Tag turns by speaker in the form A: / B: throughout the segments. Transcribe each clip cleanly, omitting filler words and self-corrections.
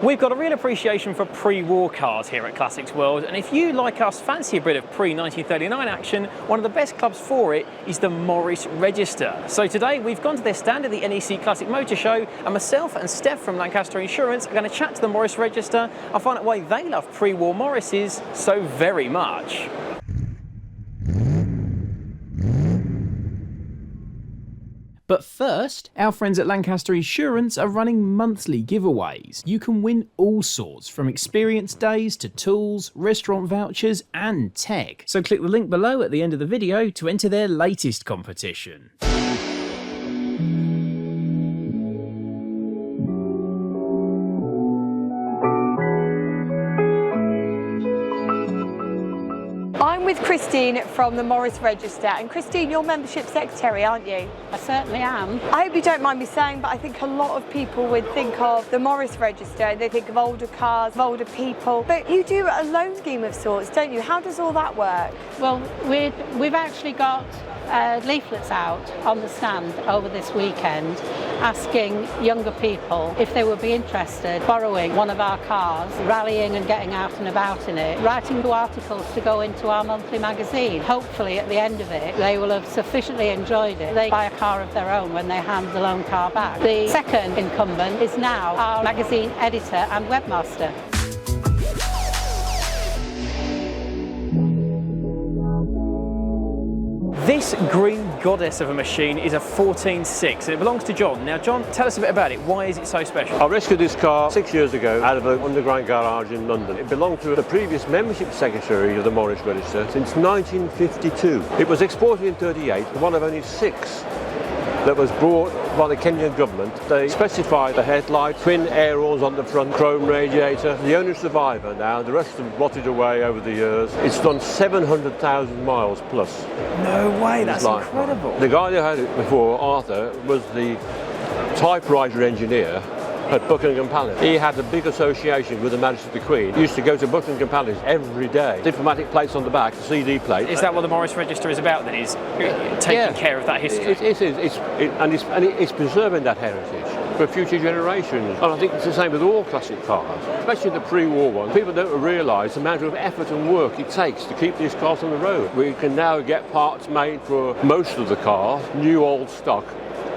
A: We've got a real appreciation for pre-war cars here at Classics World, and if you, like us, fancy a bit of pre-1939 action, one of the best clubs for it is the Morris Register. So today we've gone to their stand at the NEC Classic Motor Show, and myself and Steph from Lancaster Insurance are going to chat to the Morris Register and find out why they love pre-war Morrises so very much. But first, our friends at Lancaster Insurance are running monthly giveaways. You can win all sorts, from experience days to tools, restaurant vouchers and tech. So click the link below at the end of the video to enter their latest competition.
B: I'm with Christine from the Morris Register, and Christine, you're membership secretary, aren't you?
C: I certainly am.
B: I hope you don't mind me saying, but I think a lot of people would think of the Morris Register, they think of older cars, of older people, but you do a loan scheme of sorts, don't you? How does all that work?
C: Well, we've actually got leaflets out on the stand over this weekend asking younger people if they would be interested in borrowing one of our cars, rallying and getting out and about in it, writing new articles to go into our monthly magazine. Hopefully at the end of it they will have sufficiently enjoyed it. They buy a car of their own when they hand the loan car back. The second incumbent is now our magazine editor and webmaster.
A: This green goddess of a machine is a 14.6 and it belongs to John. Now John, tell us a bit about it. Why is it so special?
D: I rescued this car 6 years ago out of an underground garage in London. It belonged to the previous membership secretary of the Morris Register since 1952. It was exported in 38, one of only 6 that was brought by the Kenyan government. They specified the headlight, twin air horns on the front, chrome radiator. The only survivor now, the rest have rotted away over the years. It's done 700,000 miles plus.
A: No way, that's incredible.
D: The guy who had it before, Arthur, was the typewriter engineer at Buckingham Palace. He had a big association with the Majesty of the Queen. He used to go to Buckingham Palace every day. Diplomatic plates on the back, CD plate.
A: Is that what the Morris Register is about then? Is taking care of that history?
D: It is. It's preserving that heritage for future generations. And I think it's the same with all classic cars, especially the pre-war ones. People don't realise the amount of effort and work it takes to keep these cars on the road. We can now get parts made for most of the car, new old stock.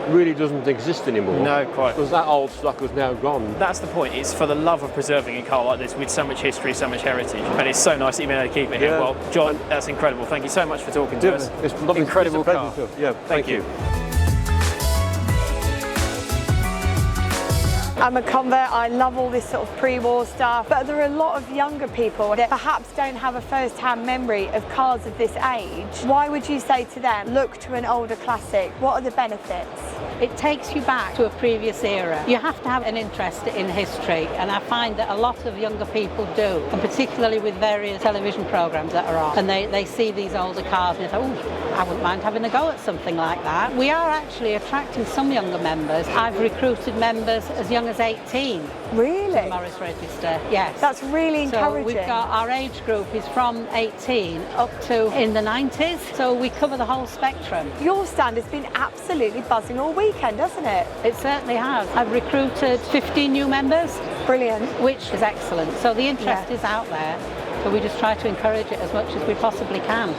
D: Really doesn't exist anymore.
A: No, quite.
D: Because that old stock was now gone.
A: That's the point. It's for the love of preserving a car like this with so much history, so much heritage. And it's so nice that you've been able to keep it here.
D: Yeah.
A: Well, John, that's incredible. Thank you so much for talking to us.
D: It's lovely.
A: Incredible
D: It's a
A: car.
D: pleasure. Yeah, thank you.
B: I'm a convert, I love all this sort of pre-war stuff, but there are a lot of younger people that perhaps don't have a first-hand memory of cars of this age. Why would you say to them, look to an older classic? What are the benefits?
C: It takes you back to a previous era. You have to have an interest in history, and I find that a lot of younger people do, and particularly with various television programmes that are on, and they see these older cars and they think, oh, I wouldn't mind having a go at something like that. We are actually attracting some younger members. I've recruited members as young as 18.
B: Really?
C: To the Morris Register, yes.
B: That's really encouraging.
C: So we've got, our age group is from 18 up to in the 90s, so we cover the whole spectrum.
B: Your stand has been absolutely buzzing all weekend, hasn't it?
C: It certainly has. I've recruited 15 new members.
B: Brilliant.
C: Which is excellent. So the interest is out there, so we just try to encourage it as much as we possibly can.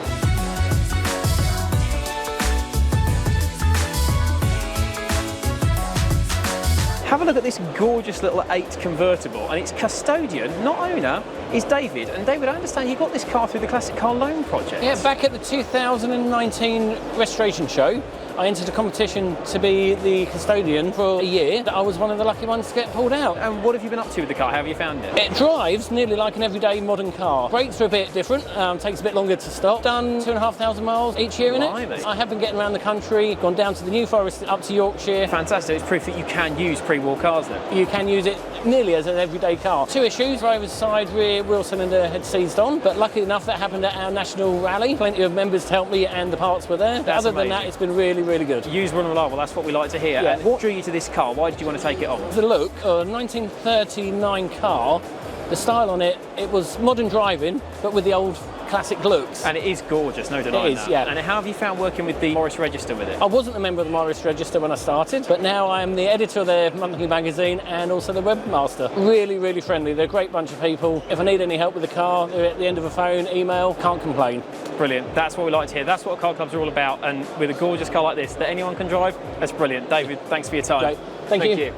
A: Have a look at this gorgeous little 8 convertible, and its custodian, not owner, is David. And David, I understand you got this car through the Classic Car Loan Project.
E: Yeah, back at the 2019 restoration show, I entered a competition to be the custodian for a year. I was one of the lucky ones to get pulled out.
A: And what have you been up to with the car? How have you found it?
E: It drives nearly like an everyday modern car. Brakes are a bit different, takes a bit longer to stop. Done 2,500 miles each year in it. I have been getting around the country, gone down to the New Forest, up to Yorkshire.
A: Fantastic, it's proof that you can use pre-war cars then.
E: You can use it nearly as an everyday car. 2 issues, driver's side rear wheel cylinder had seized on, but luckily enough that happened at our national rally. Plenty of members to help me and the parts were there. But other than that, it's been really, really good.
A: Used, run reliable, that's what we like to hear.
E: Yeah.
A: And what drew you to this car? Why did you want to take it on?
E: The look, a 1939 car The style on it, it was modern driving, but with the old classic looks.
A: And it is gorgeous, no denying
E: It is,
A: that.
E: yeah.
A: And how have you found working with the Morris Register with it?
E: I wasn't a member of the Morris Register when I started, but now I'm the editor of their monthly magazine and also the webmaster. Really, really friendly. They're a great bunch of people. If I need any help with the car, they're at the end of a phone, email, can't complain.
A: Brilliant. That's what we like to hear. That's what car clubs are all about. And with a gorgeous car like this that anyone can drive, that's brilliant. David, thanks for your time.
E: Great. Thank you.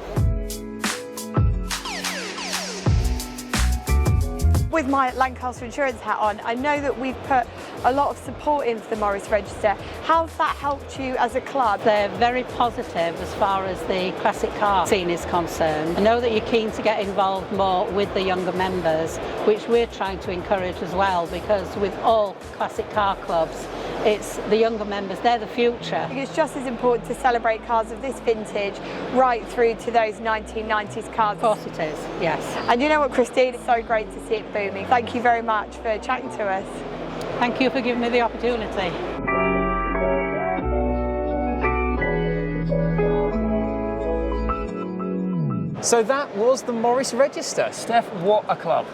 B: With my Lancaster Insurance hat on, I know that we've put a lot of support in for the Morris Register. How's that helped you as a club?
C: They're very positive as far as the classic car scene is concerned. I know that you're keen to get involved more with the younger members, which we're trying to encourage as well, because with all classic car clubs, it's the younger members, they're the future.
B: It's just as important to celebrate cars of this vintage right through to those 1990s cars.
C: Of course it is, yes.
B: And you know what, Christine, it's so great to see it booming. Thank you very much for chatting to us.
C: Thank you for giving me the opportunity.
A: So that was the Morris Register. Steph, what a club.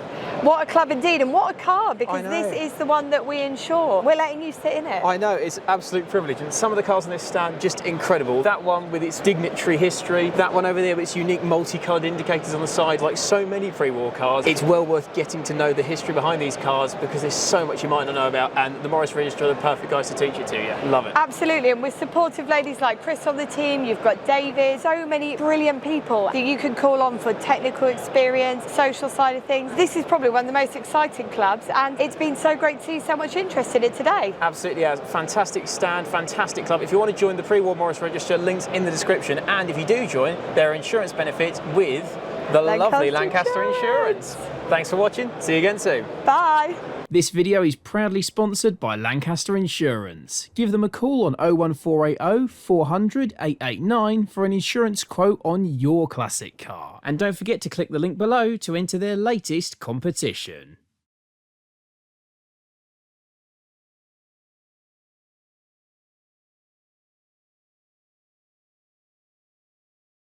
B: What a club indeed, and what a car, because
A: I know.
B: this is the one that we insure. We're letting you sit in it.
A: I know, it's an absolute privilege, and some of the cars on this stand, just incredible. That one with its dignitary history, that one over there with its unique multi-coloured indicators on the side, like so many pre-war cars. It's well worth getting to know the history behind these cars, because there's so much you might not know about, and the Morris Register are the perfect guys to teach it to you. Love it.
B: Absolutely, and with supportive ladies like Chris on the team, you've got David, so many brilliant people that you can call on for technical experience, social side of things. This is probably one of the most exciting clubs, and it's been so great to see so much interest in it today.
A: Absolutely, yeah. Fantastic stand, fantastic club. If you want to join the pre-war Morris Register, links in the description, and if you do join, there are insurance benefits with the lovely Lancaster Insurance. Thanks for watching, see you again soon.
B: Bye.
A: This video is proudly sponsored by Lancaster Insurance. Give them a call on 01480 400 889 for an insurance quote on your classic car. And don't forget to click the link below to enter their latest competition.